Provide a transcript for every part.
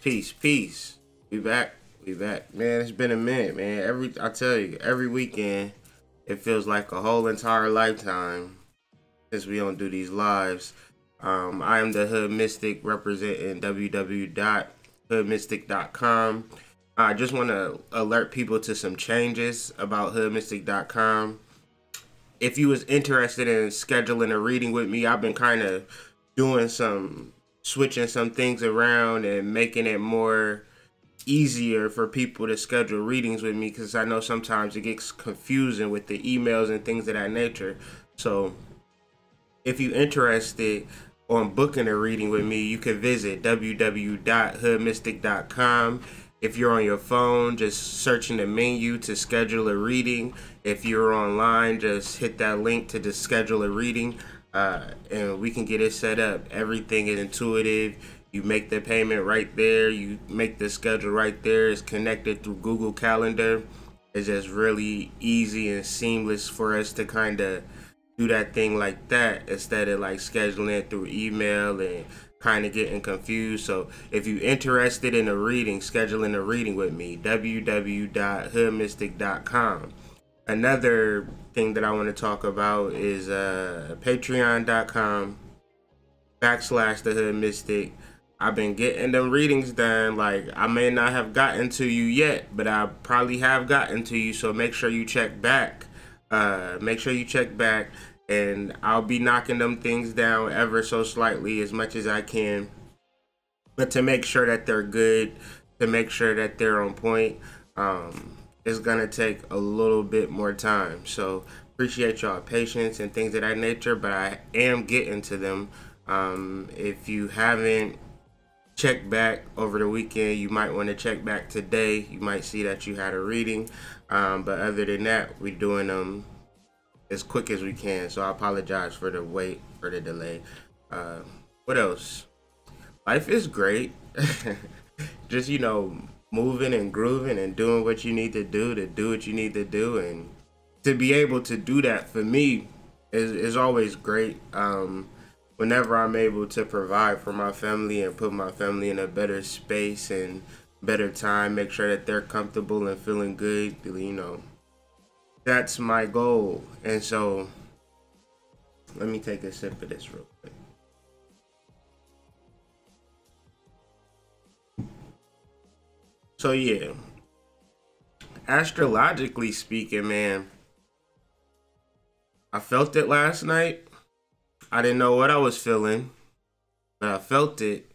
Peace. We back. Man, it's been a minute, man. I tell you, every weekend it feels like a whole entire lifetime since we don't do these lives. I am the Hood Mystic representing www.hoodmystic.com. I just want to alert people to some changes about hoodmystic.com. If you was interested in scheduling a reading with me, I've been kind of switching some things around and making it more easier for people to schedule readings with me, because I know sometimes it gets confusing with the emails and things of that nature. So if you're interested on booking a reading with me, you can visit www.hoodmystic.com. If you're on your phone, just search in the menu to schedule a reading. If you're online, just hit that link to just schedule a reading, and we can get it set up. Everything is intuitive. You make the payment right there. You make the schedule right there. It's connected through Google Calendar. It's just really easy and seamless for us to kind of do that thing like that, instead of like scheduling it through email and kind of getting confused. So if you're interested in a reading, scheduling a reading with me, www.hoodmystic.com. Another thing that I want to talk about is patreon.com/the Hood Mystic. I've been getting them readings done. Like, I may not have gotten to you yet, but I probably have gotten to you. So make sure you check back. And I'll be knocking them things down ever so slightly, as much as I can. But to make sure that they're good, to make sure that they're on point, it's gonna take a little bit more time. So appreciate y'all patience and things of that nature, but I am getting to them. If you haven't checked back over the weekend, you might want to check back today. You might see that you had a reading. But other than that, we're doing them as quick as we can. So I apologize for the wait, for the delay. What else? Life is great. Just, moving and grooving and doing what you need to do what you need to do. And to be able to do that for me is always great. Whenever I'm able to provide for my family and put my family in a better space and better time, make sure that they're comfortable and feeling good, that's my goal. And so let me take a sip of this real quick. So yeah, astrologically speaking, man, I felt it last night. I didn't know what I was feeling, but I felt it.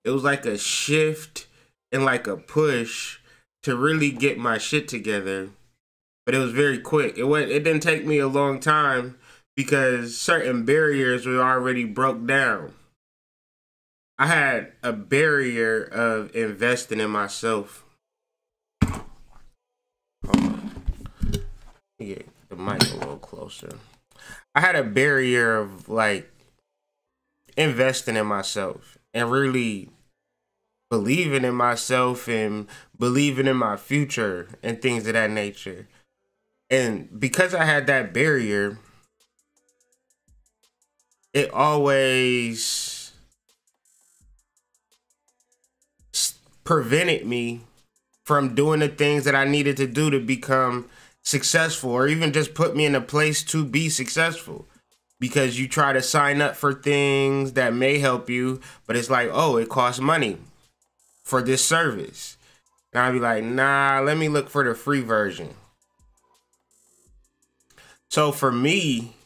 It was like a shift and like a push to really get my shit together. But it was very quick. It didn't take me a long time, because certain barriers were already broke down. I had a barrier of investing in myself. Hold on. Get the mic a little closer. I had a barrier of like investing in myself and really believing in myself and believing in my future and things of that nature. And because I had that barrier, it always prevented me from doing the things that I needed to do to become successful, or even just put me in a place to be successful. Because you try to sign up for things that may help you, but it's like, oh, it costs money for this service. And I'd be like, nah, let me look for the free version. So for me,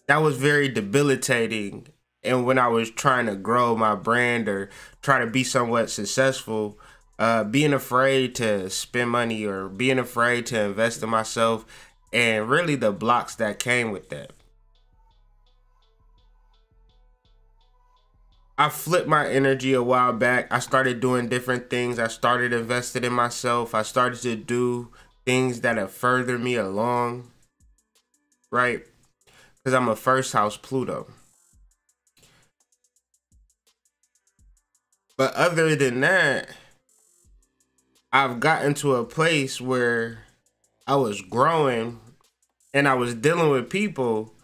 that was very debilitating. And when I was trying to grow my brand or try to be somewhat successful, being afraid to spend money or being afraid to invest in myself, and really the blocks that came with that. I flipped my energy a while back. I started doing different things. I started investing in myself. I started to do things that have furthered me along, right? Because I'm a first house Pluto. But other than that, I've gotten to a place where I was growing and I was dealing with people,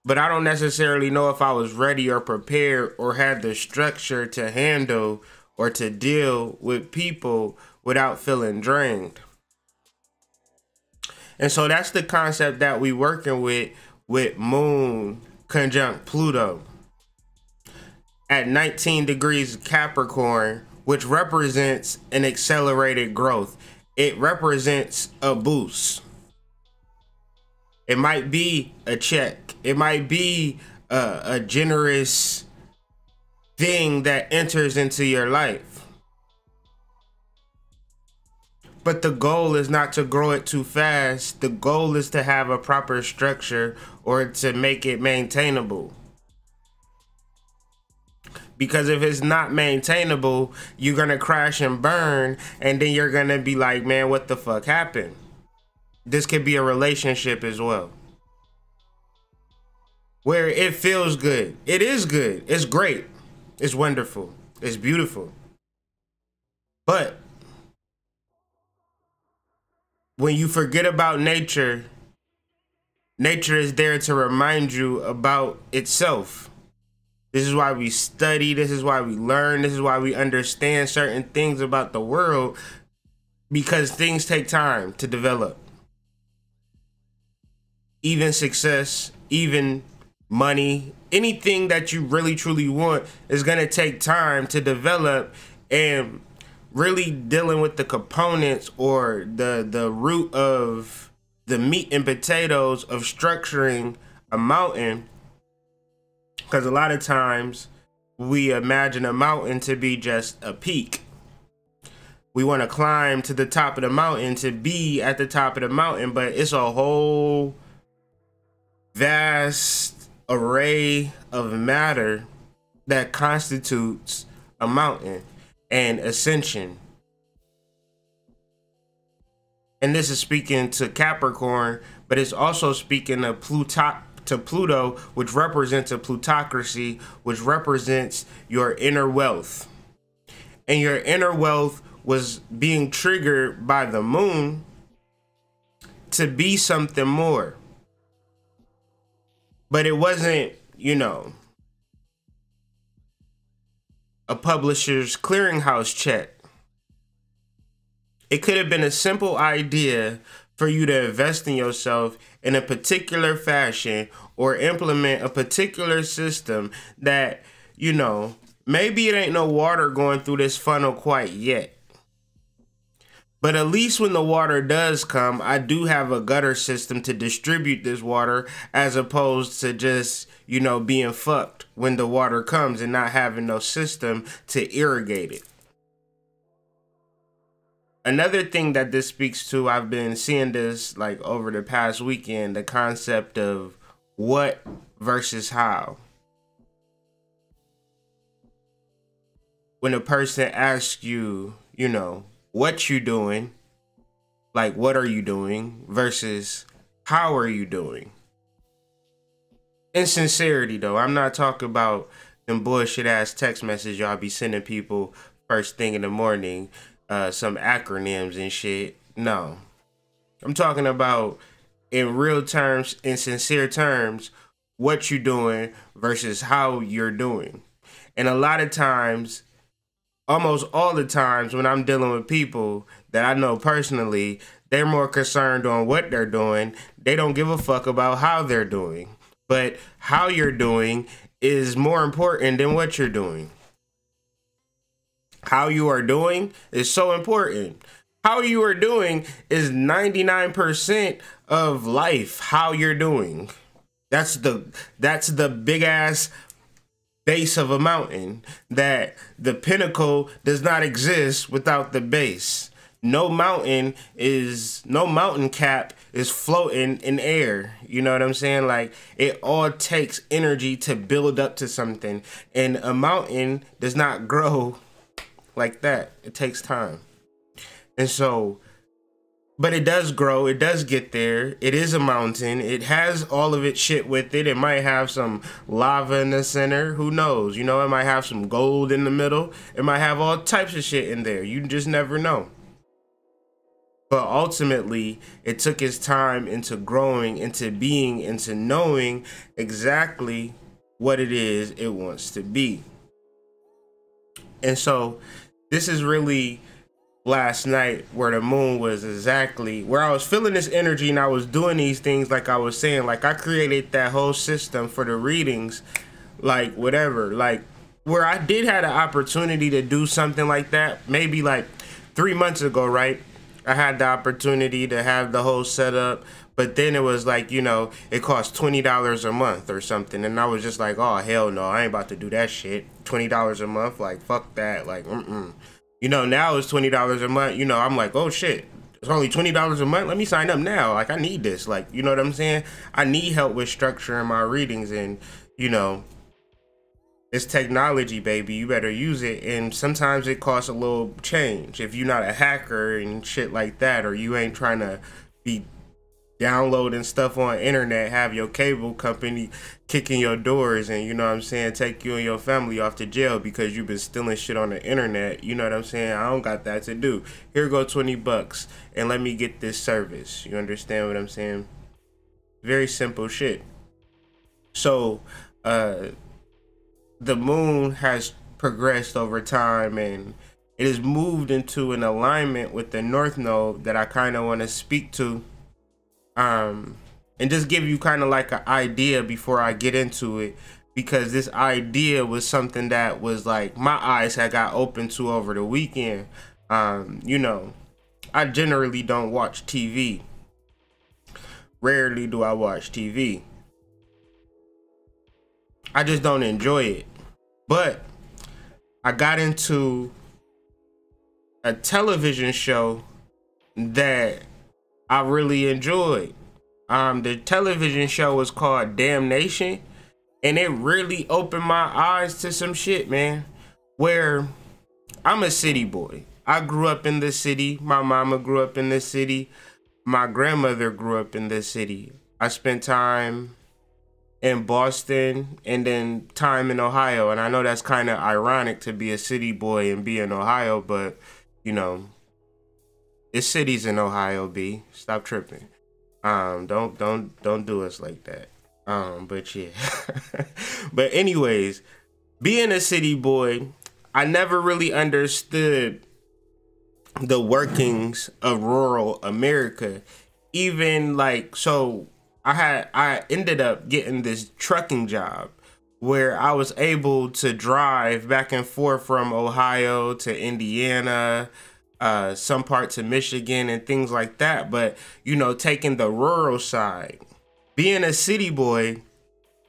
but I don't necessarily know if I was ready or prepared or had the structure to handle or to deal with people without feeling drained. And so that's the concept that we working with Moon conjunct Pluto at 19 degrees Capricorn, which represents an accelerated growth. It represents a boost. It might be a check. It might be a generous thing that enters into your life. But the goal is not to grow it too fast. The goal is to have a proper structure or to make it maintainable. Because if it's not maintainable, you're going to crash and burn, and then you're going to be like, man, what the fuck happened? This could be a relationship as well, where it feels good. It is good. It's great. It's wonderful. It's beautiful. But when you forget about nature, nature is there to remind you about itself. This is why we study. This is why we learn. This is why we understand certain things about the world, because things take time to develop. Even success, even money, anything that you really truly want is going to take time to develop, and really dealing with the components or the root of the meat and potatoes of structuring a mountain. Because a lot of times we imagine a mountain to be just a peak. We want to climb to the top of the mountain to be at the top of the mountain, but it's a whole vast array of matter that constitutes a mountain and ascension. And this is speaking to Capricorn, but it's also speaking to Pluto, which represents a plutocracy, which represents your inner wealth. And your inner wealth was being triggered by the moon to be something more. But it wasn't, you know, a publisher's clearinghouse check. It could have been a simple idea for you to invest in yourself in a particular fashion or implement a particular system that, you know, maybe it ain't no water going through this funnel quite yet. But at least when the water does come, I do have a gutter system to distribute this water, as opposed to just, you know, being fucked when the water comes and not having no system to irrigate it. Another thing that this speaks to, I've been seeing this like over the past weekend, the concept of what versus how. When a person asks you, you know, what you doing, like what are you doing, versus how are you doing? In sincerity though, I'm not talking about them bullshit ass text messages y'all be sending people first thing in the morning, some acronyms and shit. No, I'm talking about in real terms, in sincere terms, what you doing versus how you're doing. And a lot of times, almost all the times when I'm dealing with people that I know personally, they're more concerned on what they're doing. They don't give a fuck about how they're doing. But how you're doing is more important than what you're doing. How you are doing is so important. How you are doing is 99% of life. How you're doing. That's the big ass base of a mountain, that the pinnacle does not exist without the base. No mountain cap is floating in air. You know what I'm saying? Like, it all takes energy to build up to something, and a mountain does not grow like that. It takes time. And so, but it does grow, it does get there. It is a mountain. It has all of its shit with it. It might have some lava in the center. Who knows? You know, it might have some gold in the middle. It might have all types of shit in there. You just never know. But ultimately, it took its time into growing, into being, into knowing exactly what it is it wants to be. And so this is really last night where the moon was exactly where I was feeling this energy and I was doing these things like I was saying. Like I created that whole system for the readings, like whatever, like where I did have an opportunity to do something like that maybe like 3 months ago, right? I had the opportunity to have the whole setup, but then it was like, you know, it cost $20 a month or something, and I was just like, oh hell no, I ain't about to do that shit. $20 a month, like fuck that, like you know, now it's $20 a month, you know, I'm like, oh shit, it's only $20 a month, let me sign up now, like I need this, like, you know what I'm saying? I need help with structuring my readings, and you know, it's technology, baby. You better use it. And sometimes it costs a little change. If you're not a hacker and shit like that, or you ain't trying to be downloading stuff on internet, have your cable company kicking your doors and, you know what I'm saying, take you and your family off to jail because you've been stealing shit on the internet. You know what I'm saying? I don't got that to do. Here go $20 and let me get this service. You understand what I'm saying? Very simple shit. So, the moon has progressed over time and it has moved into an alignment with the North Node that I kind of want to speak to, and just give you kind of like an idea before I get into it, because this idea was something that was like my eyes had got open to over the weekend. You know, I generally don't watch TV. Rarely do I watch TV. I just don't enjoy it. But I got into a television show that I really enjoyed. The television show was called Damnation, and it really opened my eyes to some shit, man. Where I'm a city boy. I grew up in the city. My mama grew up in the city. My grandmother grew up in the city. I spent time in Boston and then time in Ohio, and I know that's kind of ironic to be a city boy and be in Ohio, but you know, it's cities in Ohio, B. Stop tripping. Don't do us like that. But yeah. But anyways, being a city boy, I never really understood the workings of rural America. Even like, so I ended up getting this trucking job where I was able to drive back and forth from Ohio to Indiana, some parts of Michigan and things like that. But, you know, taking the rural side, being a city boy,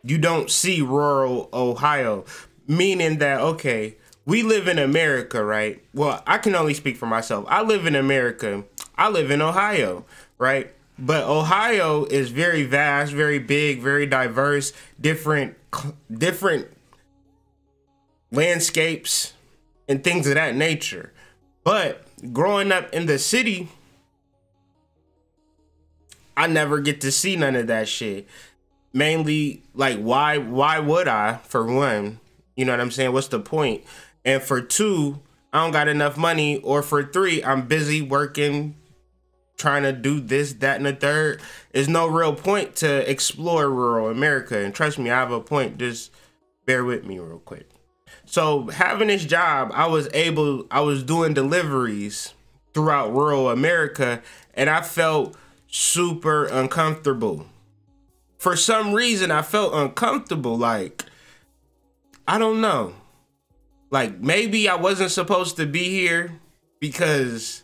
you don't see rural Ohio, meaning that, okay, we live in America, right? Well, I can only speak for myself. I live in America. I live in Ohio, right? But Ohio is very vast, very big, very diverse, different landscapes and things of that nature. But growing up in the city, I never get to see none of that shit. Mainly, like, why would I, for one? You know what I'm saying? What's the point? And for two, I don't got enough money. Or for three, I'm busy working, trying to do this, that, and the third. There's no real point to explore rural America. And trust me, I have a point. Just bear with me real quick. So having this job, I was doing deliveries throughout rural America, and I felt super uncomfortable. For some reason, I felt uncomfortable. Like, I don't know. Like, maybe I wasn't supposed to be here because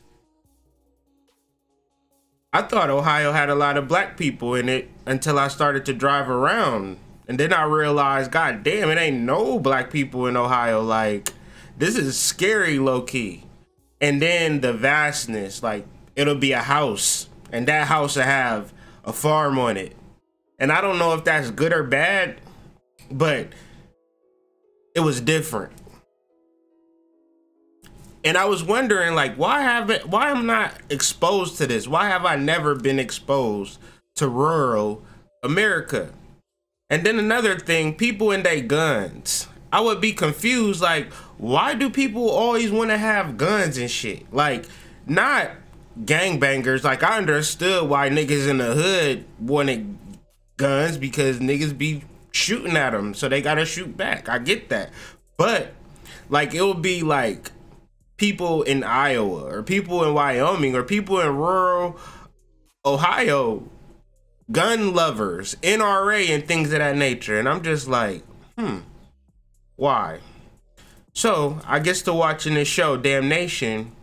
I thought Ohio had a lot of black people in it until I started to drive around. And then I realized, god damn, it ain't no black people in Ohio. Like, this is scary low key. And then the vastness, like, it'll be a house and that house will have a farm on it. And I don't know if that's good or bad, but it was different. And I was wondering, like, why am not exposed to this? Why have I never been exposed to rural America? And then another thing, people and their guns. I would be confused, like, why do people always want to have guns and shit? Like, not gangbangers. Like, I understood why niggas in the hood wanted guns, because niggas be shooting at them, so they gotta shoot back. I get that. But, like, it would be like people in Iowa or people in Wyoming or people in rural Ohio, gun lovers, NRA and things of that nature. And I'm just like, why? So I get to watching this show, Damnation,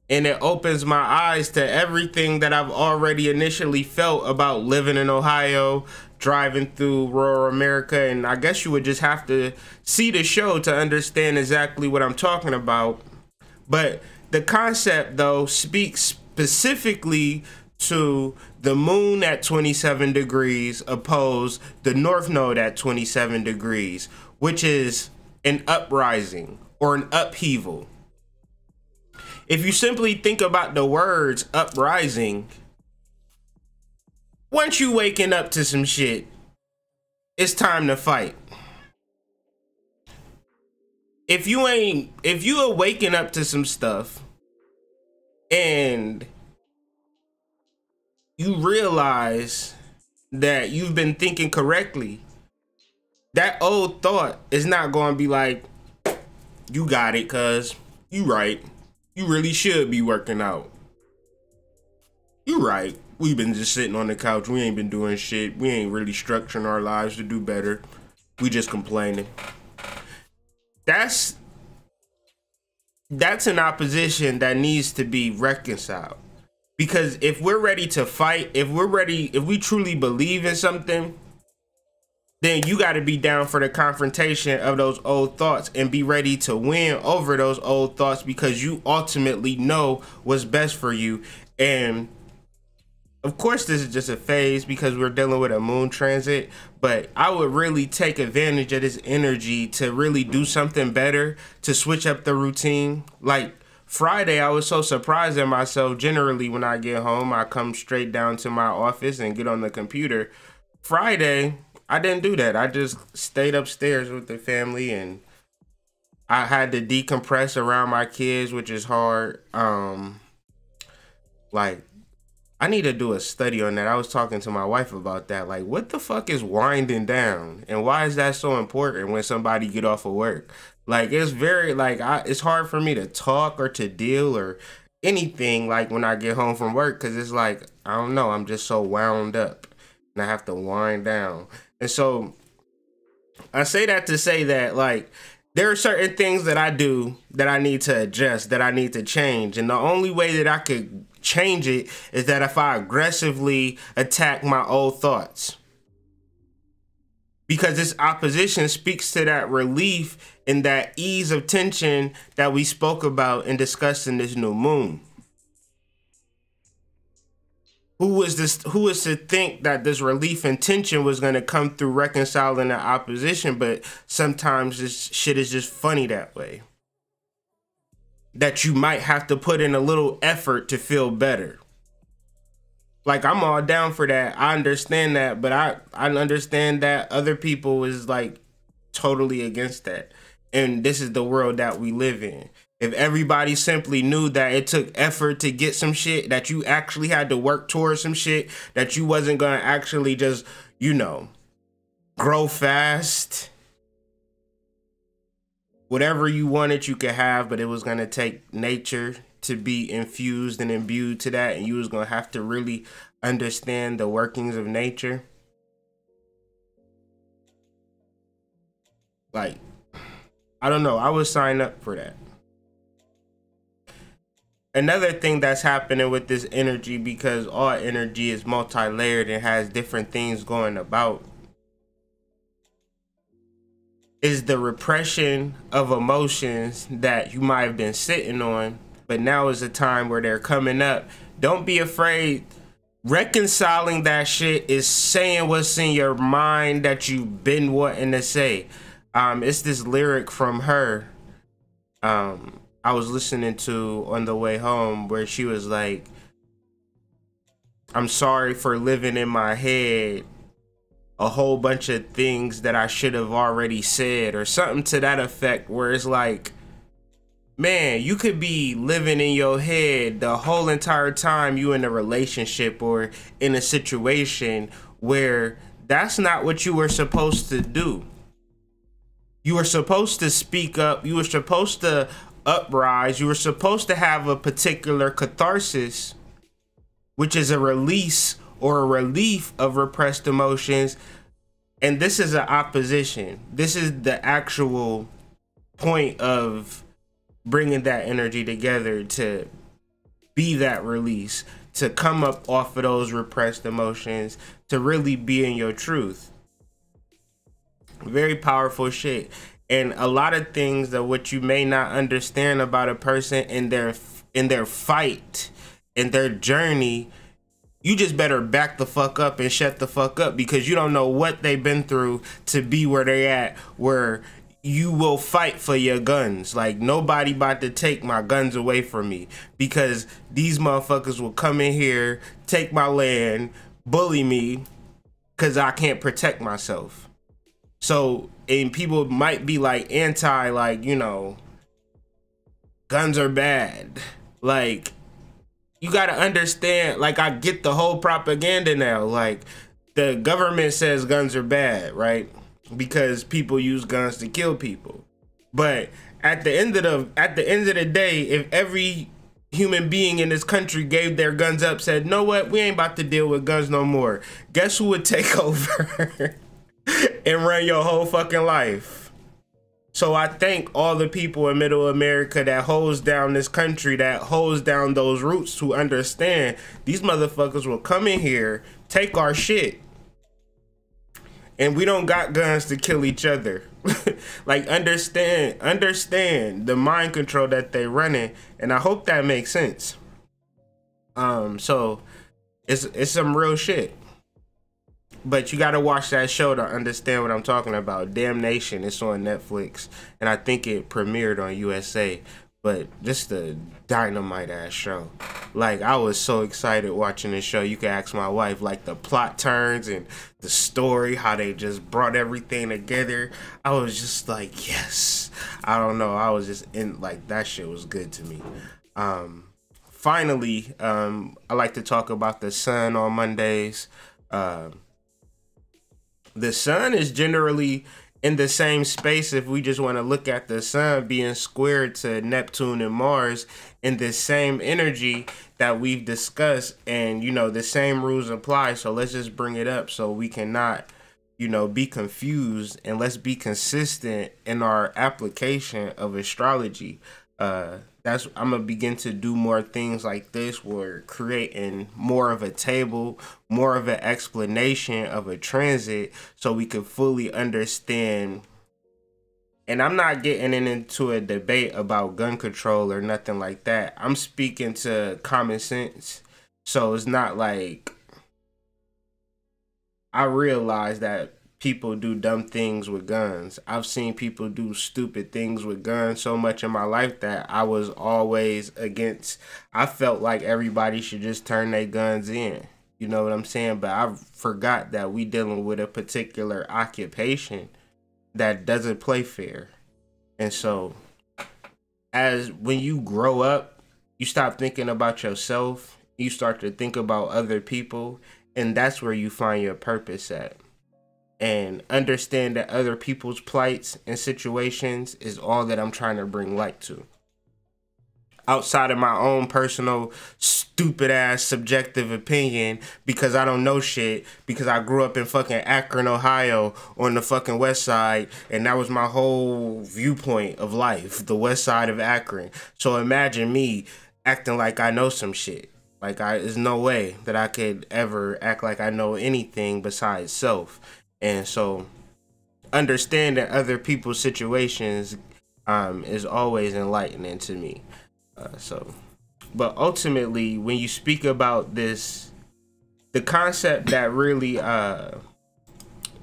and it opens my eyes to everything that I've already initially felt about living in Ohio, driving through rural America. And I guess you would just have to see the show to understand exactly what I'm talking about. But the concept, though, speaks specifically to the moon at 27 degrees opposed the north node at 27 degrees, which is an uprising or an upheaval. If you simply think about the words uprising, once you waking up to some shit, it's time to fight. If you are waking up to some stuff and you realize that you've been thinking correctly, that old thought is not going to be like, you got it, cuz you right. You really should be working out. You right. We've been just sitting on the couch. We ain't been doing shit. We ain't really structuring our lives to do better. We just complaining. That's an opposition that needs to be reconciled. Because if we're ready to fight, if we truly believe in something, then you got to be down for the confrontation of those old thoughts and be ready to win over those old thoughts, because you ultimately know what's best for you. And of course, this is just a phase because we're dealing with a moon transit, but I would really take advantage of this energy to really do something better, to switch up the routine. Like Friday, I was so surprised at myself. Generally, when I get home, I come straight down to my office and get on the computer. Friday, I didn't do that. I just stayed upstairs with the family, and I had to decompress around my kids, which is hard. Like, I need to do a study on that. I was talking to my wife about that. Like, what the fuck is winding down? And why is that so important when somebody get off of work? Like, it's very, like, it's hard for me to talk or to deal or anything, like, when I get home from work, because it's like, I don't know, I'm just so wound up, and I have to wind down. And so I say that to say that, like, there are certain things that I do that I need to adjust, that I need to change. And the only way that I could change it is that if I aggressively attack my old thoughts. Because this opposition speaks to that relief and that ease of tension that we spoke about and discussed in this new moon. Who was to think that this relief and tension was going to come through reconciling the opposition? But sometimes this shit is just funny that way. That you might have to put in a little effort to feel better. Like, I'm all down for that. I understand that, but I understand that other people is like totally against that. And this is the world that we live in. If everybody simply knew that it took effort to get some shit, that you actually had to work towards some shit, that you wasn't gonna actually just, you know, grow fast. Whatever you wanted, you could have, but it was gonna take nature to be infused and imbued to that, and you was gonna have to really understand the workings of nature. Like, I don't know, I would sign up for that. Another thing that's happening with this energy, because all energy is multi-layered and has different things going about, is the repression of emotions that you might have been sitting on, but now is a time where they're coming up. Don't be afraid. Reconciling that shit is saying what's in your mind that you've been wanting to say. It's this lyric from her. I was listening to on the way home where she was like, I'm sorry for living in my head a whole bunch of things that I should have already said, or something to that effect, where it's like, man, you could be living in your head the whole entire time you in a relationship or in a situation where that's not what you were supposed to do. You were supposed to speak up. You were supposed to uprise, you were supposed to have a particular catharsis, which is a release or a relief of repressed emotions. And this is an opposition. This is the actual point of bringing that energy together to be that release, to come up off of those repressed emotions, to really be in your truth. Very powerful shit. And a lot of things that what you may not understand about a person in their fight, in their journey, you just better back the fuck up and shut the fuck up, because you don't know what they've been through to be where they at, where you will fight for your guns. Like, nobody about to take my guns away from me, because these motherfuckers will come in here, take my land, bully me, because I can't protect myself. So, and people might be like anti, like, you know, guns are bad. Like, you gotta understand, like, I get the whole propaganda now. Like, the government says guns are bad, right? Because people use guns to kill people. But at the end of the day, if every human being in this country gave their guns up, said, know what, we ain't about to deal with guns no more, guess who would take over and run your whole fucking life? So I thank all the people in Middle America that holds down this country, that holds down those roots, to understand these motherfuckers will come in here, take our shit, and we don't got guns to kill each other. Like, understand the mind control that they running, and I hope that makes sense. So it's some real shit. But you gotta watch that show to understand what I'm talking about. Damnation, it's on Netflix, and I think it premiered on USA. But just a dynamite ass show. Like, I was so excited watching this show. You can ask my wife, like, the plot turns and the story, how they just brought everything together. I was just like, yes. I don't know, I was just in, like, that shit was good to me. Finally, I like to talk about the sun on Mondays. The sun is generally in the same space, if we just want to look at the sun being squared to Neptune and Mars, in the same energy that we've discussed, and, you know, the same rules apply. So let's just bring it up so we cannot, you know, be confused, and let's be consistent in our application of astrology. I'm gonna begin to do more things like this. We're creating more of a table, more of an explanation of a transit, so we can fully understand. And I'm not getting into a debate about gun control or nothing like that. I'm speaking to common sense. So it's not like, I realize that people do dumb things with guns. I've seen people do stupid things with guns so much in my life that I was always against. I felt like everybody should just turn their guns in. You know what I'm saying? But I forgot that we dealing with a particular occupation that doesn't play fair. And so, as when you grow up, you stop thinking about yourself. You start to think about other people. And that's where you find your purpose at. And understand that other people's plights and situations is all that I'm trying to bring light to. Outside of my own personal stupid ass subjective opinion, because I don't know shit, because I grew up in fucking Akron, Ohio, on the fucking west side, and that was my whole viewpoint of life, the west side of Akron. So imagine me acting like I know some shit. Like, there's no way that I could ever act like I know anything besides self. And so understanding other people's situations is always enlightening to me. But ultimately, when you speak about this, the concept that really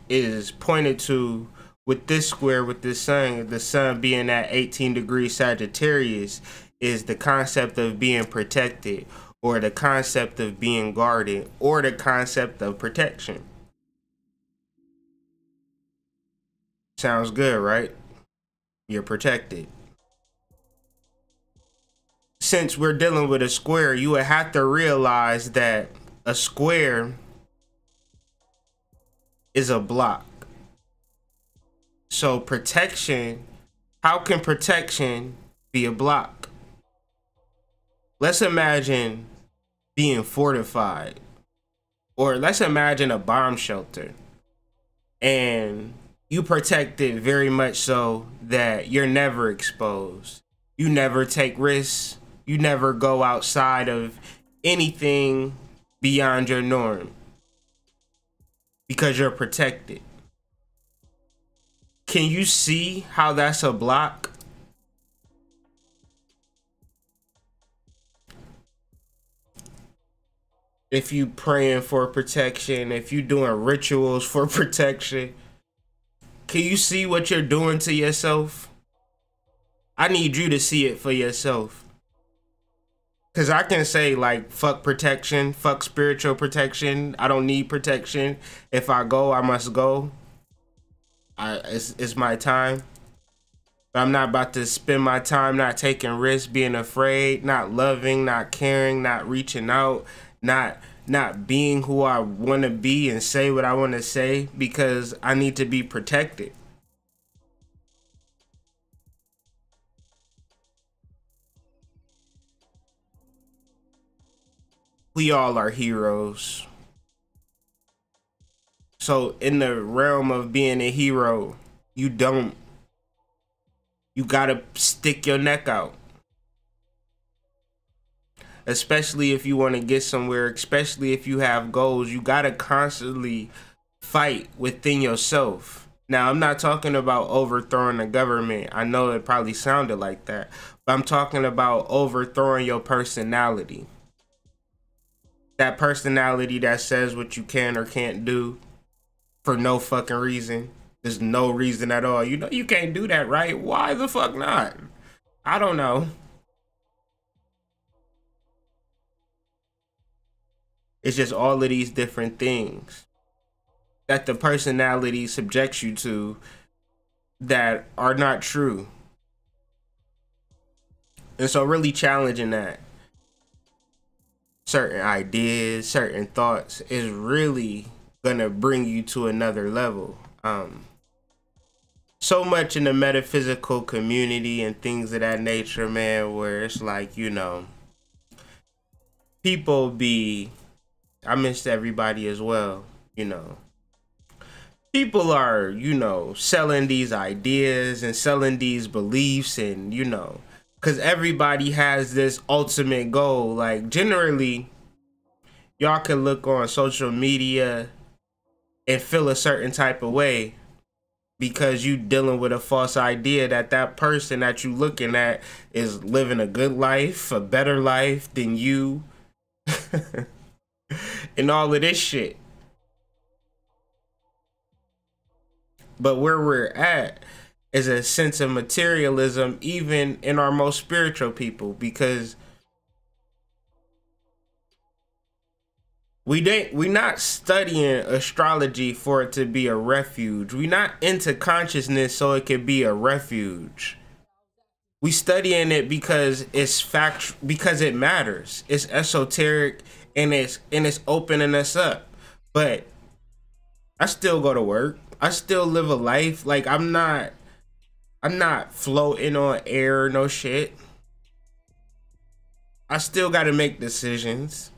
is pointed to with this square, with this sun, the sun being at 18 degrees Sagittarius, is the concept of being protected, or the concept of being guarded, or the concept of protection. Sounds good, right? You're protected. Since we're dealing with a square, you would have to realize that a square is a block. So protection, how can protection be a block. Let's imagine being fortified, or let's imagine a bomb shelter, and you protect it very much so that you're never exposed. You never take risks. You never go outside of anything beyond your norm because you're protected. Can you see how that's a block? If you praying for protection, if you doing rituals for protection, can you see what you're doing to yourself? I need you to see it for yourself. Cause I can say like, fuck protection, fuck spiritual protection. I don't need protection. If I go, I must go. It's my time. But I'm not about to spend my time not taking risks, being afraid, not loving, not caring, not reaching out, not being who I want to be and say what I want to say because I need to be protected. We all are heroes. So in the realm of being a hero, you gotta stick your neck out. Especially if you want to get somewhere, especially if you have goals, you gotta constantly fight within yourself. Now, I'm not talking about overthrowing the government. I know it probably sounded like that, but I'm talking about overthrowing your personality. That personality that says what you can or can't do for no fucking reason. There's no reason at all. You know you can't do that, right? Why the fuck not? I don't know. It's just all of these different things that the personality subjects you to that are not true. And so really challenging that. Certain ideas, certain thoughts is really gonna bring you to another level. So much in the metaphysical community and things of that nature, man, where it's like, you know, people be, I miss everybody as well, you know. People are, you know, selling these ideas and selling these beliefs and, you know, because everybody has this ultimate goal. Like, generally, y'all can look on social media and feel a certain type of way because you dealing with a false idea that that person that you looking at is living a good life, a better life than you, and all of this shit. But where we're at is a sense of materialism, even in our most spiritual people, because we're not studying astrology for it to be a refuge. We're not into consciousness so it could be a refuge. We studying it because it's fact, because it matters. It's esoteric and it's opening us up. But I still go to work. I still live a life. Like I'm not floating on air, no shit. I still got to make decisions.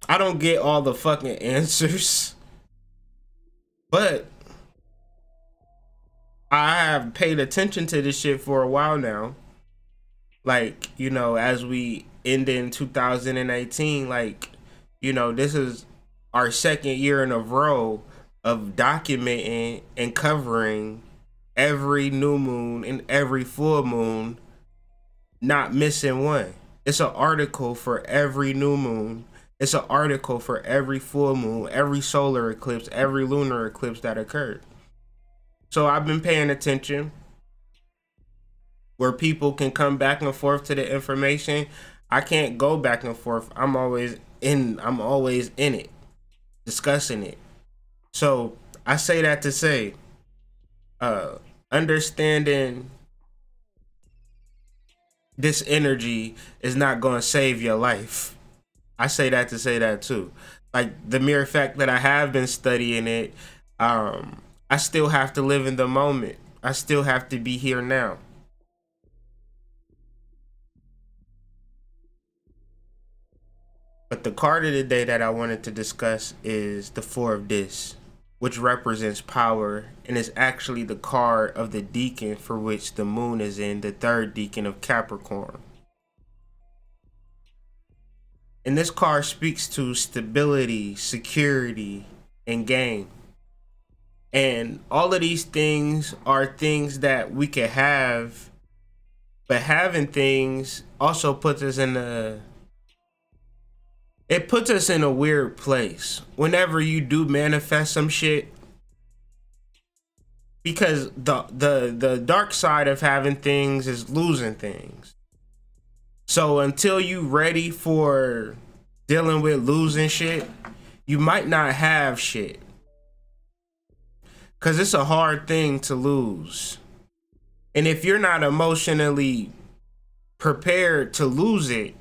I don't get all the fucking answers, but I have paid attention to this shit for a while now. Like, you know, as we end in 2018, like, you know, this is our second year in a row of documenting and covering every new moon and every full moon, not missing one. It's an article for every new moon. It's an article for every full moon, every solar eclipse, every lunar eclipse that occurred. So I've been paying attention where people can come back and forth to the information. I can't go back and forth. I'm always in it, discussing it. So I say that to say, understanding this energy is not going to save your life. I say that to say that too. Like the mere fact that I have been studying it, I still have to live in the moment. I still have to be here now. But the card of the day that I wanted to discuss is the Four of Discs, which represents power and is actually the card of the decan for which the moon is in, the third decan of Capricorn. And this card speaks to stability, security, and gain. And all of these things are things that we can have, but having things also puts us in a weird place whenever you do manifest some shit, because the dark side of having things is losing things. So until you ready for dealing with losing shit, you might not have shit, because it's a hard thing to lose. And if you're not emotionally prepared to lose it,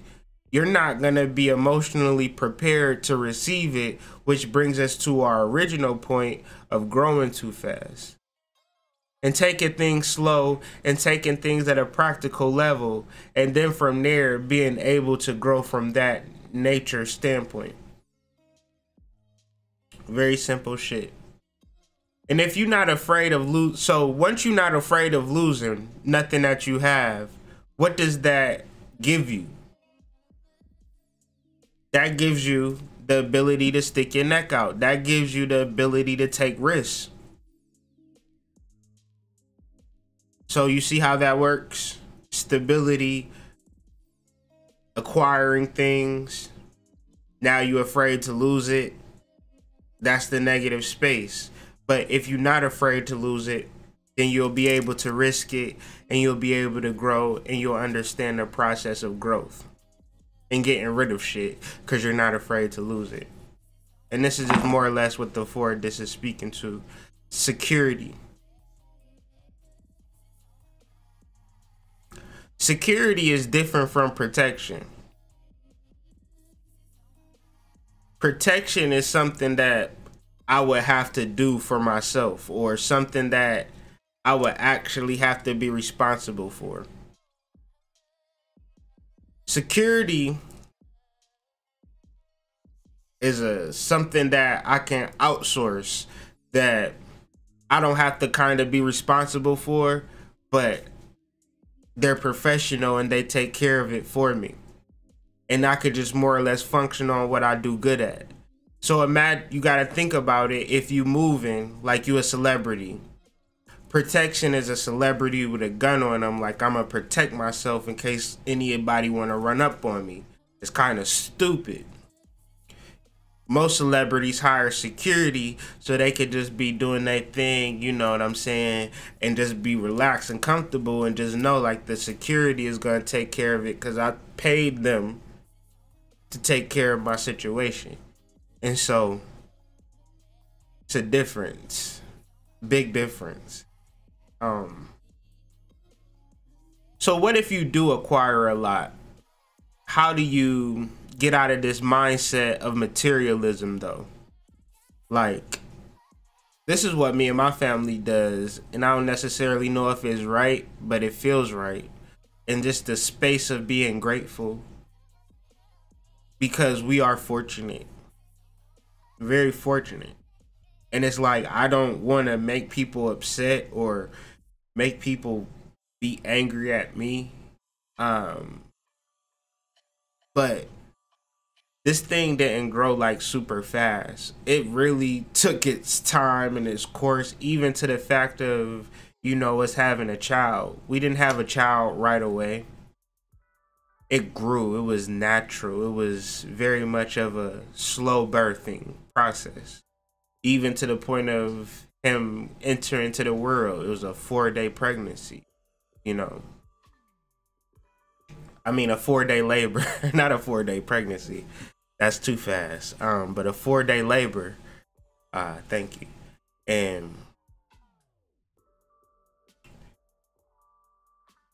you're not going to be emotionally prepared to receive it, which brings us to our original point of growing too fast and taking things slow and taking things at a practical level. And then from there, being able to grow from that nature standpoint. Very simple shit. And if you're not afraid of so once you're not afraid of losing nothing that you have, what does that give you? That gives you the ability to stick your neck out. That gives you the ability to take risks. So you see how that works? Stability, acquiring things. Now you're afraid to lose it. That's the negative space. But if you're not afraid to lose it, then you'll be able to risk it, and you'll be able to grow, and you'll understand the process of growth and getting rid of shit because you're not afraid to lose it. And this is just more or less what the Four of Discs is speaking to. Security. Security is different from protection. Protection is something that I would have to do for myself, or something that I would actually have to be responsible for. Security is something that I can outsource, that I don't have to kind of be responsible for, but they're professional and they take care of it for me. And I could just more or less function on what I do good at. So imagine, you got to think about it. If you moving like you a celebrity, protection is a celebrity with a gun on them. Like, I'm going to protect myself in case anybody want to run up on me. It's kind of stupid. Most celebrities hire security so they could just be doing their thing, you know what I'm saying, and just be relaxed and comfortable and just know like the security is going to take care of it because I paid them to take care of my situation. And so it's a difference, big difference. So what if you do acquire a lot? How do you get out of this mindset of materialism though? Like, this is what me and my family does, and I don't necessarily know if it's right, but it feels right. And just the space of being grateful, because we are fortunate, very fortunate. And it's like, I don't want to make people upset or make people be angry at me. But this thing didn't grow like super fast. It really took its time and its course, even to the fact of, you know, us having a child. We didn't have a child right away. It grew. It was natural. It was very much of a slow birthing process, even to the point of him entering into the world. It was a 4-day pregnancy, you know. I mean, a 4-day labor, not a 4-day pregnancy. That's too fast. But a 4-day labor. Thank you. And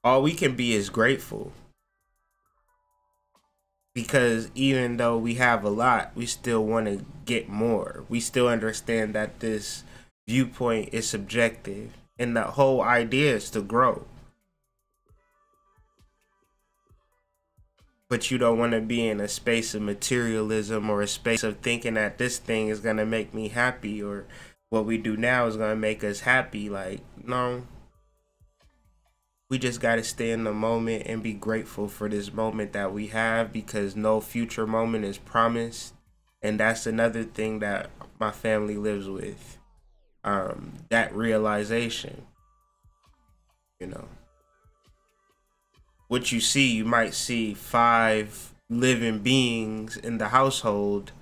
all we can be is grateful. Because even though we have a lot, we still want to get more. We still understand that this viewpoint is subjective. And the whole idea is to grow. but you don't want to be in a space of materialism or a space of thinking that this thing is going to make me happy or what we do now is going to make us happy. Like, no, we just got to stay in the moment and be grateful for this moment that we have, because no future moment is promised. And that's another thing that my family lives with, that realization. You know, what you see, you might see 5 living beings in the household,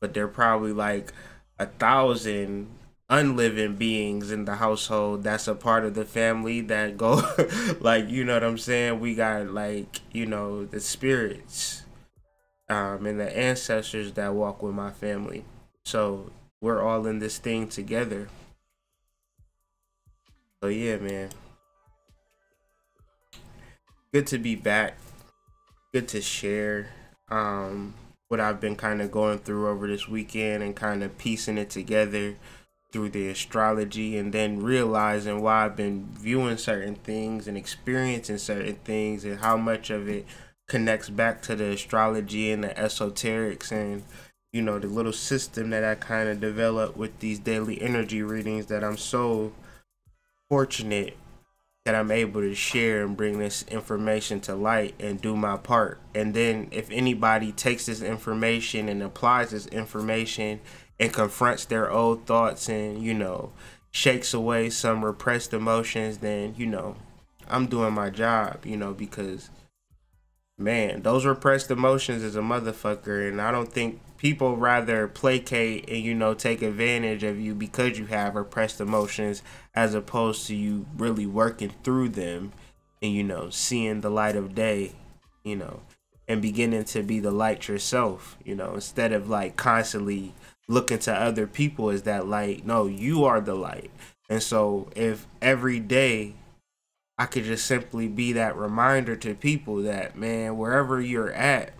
but they're probably like 1,000 unliving beings in the household that's a part of the family that go like, you know what I'm saying? We got, like, you know, the spirits and the ancestors that walk with my family. So we're all in this thing together. So yeah, man. Good to be back. Good to share what I've been kind of going through over this weekend and kind of piecing it together through the astrology, and then realizing why I've been viewing certain things and experiencing certain things and how much of it connects back to the astrology and the esoterics and, you know, the little system that I kind of developed with these daily energy readings that I'm so fortunate that I'm able to share and bring this information to light and do my part. And then if anybody takes this information and applies this information and confronts their old thoughts and, you know, shakes away some repressed emotions, then, you know, I'm doing my job, you know, because, man, those repressed emotions is a motherfucker. And I don't think people rather placate and, you know, take advantage of you because you have repressed emotions, as opposed to you really working through them and, you know, seeing the light of day, you know, and beginning to be the light yourself, you know, instead of like constantly looking to other people as that light. No, you are the light. And so if every day I could just simply be that reminder to people that, man, wherever you're at,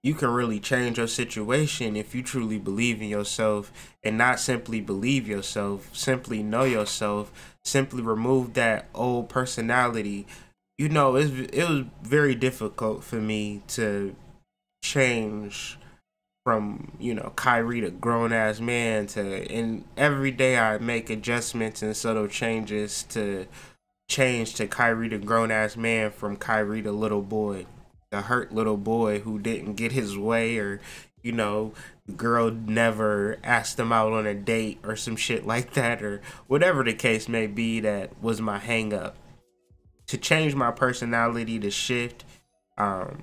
you can really change your situation if you truly believe in yourself, and not simply believe yourself, simply know yourself, simply remove that old personality. You know, it was very difficult for me to change from, you know, Kyrie to grown ass man to, and every day I make adjustments and subtle changes to change to Kyrie to grown ass man from Kyrie to little boy, the hurt little boy who didn't get his way, or, you know, the girl never asked him out on a date or some shit like that, or whatever the case may be that was my hang up. To change my personality, to shift, there's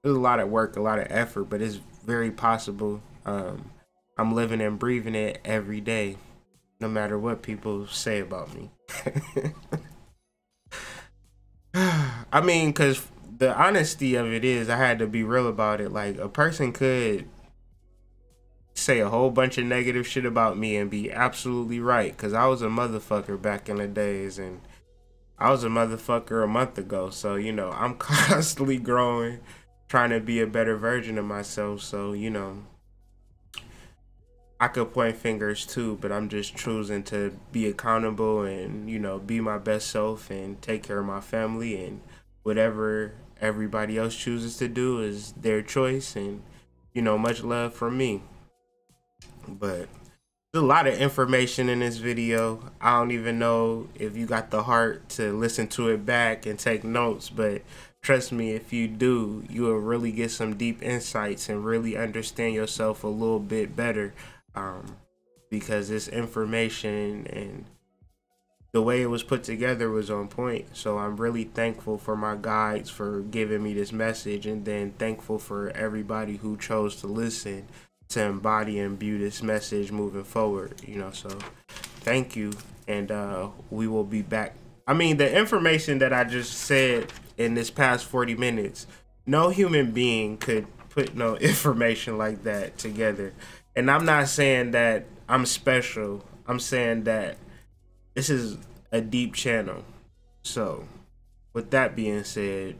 a lot of work, a lot of effort, but it's very possible. I'm living and breathing it every day, no matter what people say about me. I mean, because the honesty of it is, I had to be real about it. Like, a person could say a whole bunch of negative shit about me and be absolutely right, because I was a motherfucker back in the days, and I was a motherfucker a month ago. So, you know, I'm constantly growing, trying to be a better version of myself. So, you know, I could point fingers too, but I'm just choosing to be accountable and, you know, be my best self and take care of my family, and whatever everybody else chooses to do is their choice, and, you know, much love from me. But there's a lot of information in this video. I don't even know if you got the heart to listen to it back and take notes, but trust me, if you do, you will really get some deep insights and really understand yourself a little bit better, because this information and the way it was put together was on point. So I'm really thankful for my guides for giving me this message, and then thankful for everybody who chose to listen to embody and view this message moving forward, you know. So thank you, and we will be back. I mean, the information that I just said in this past 40 minutes, no human being could put no information like that together. And I'm not saying that I'm special. I'm saying that this is a deep channel. So with that being said,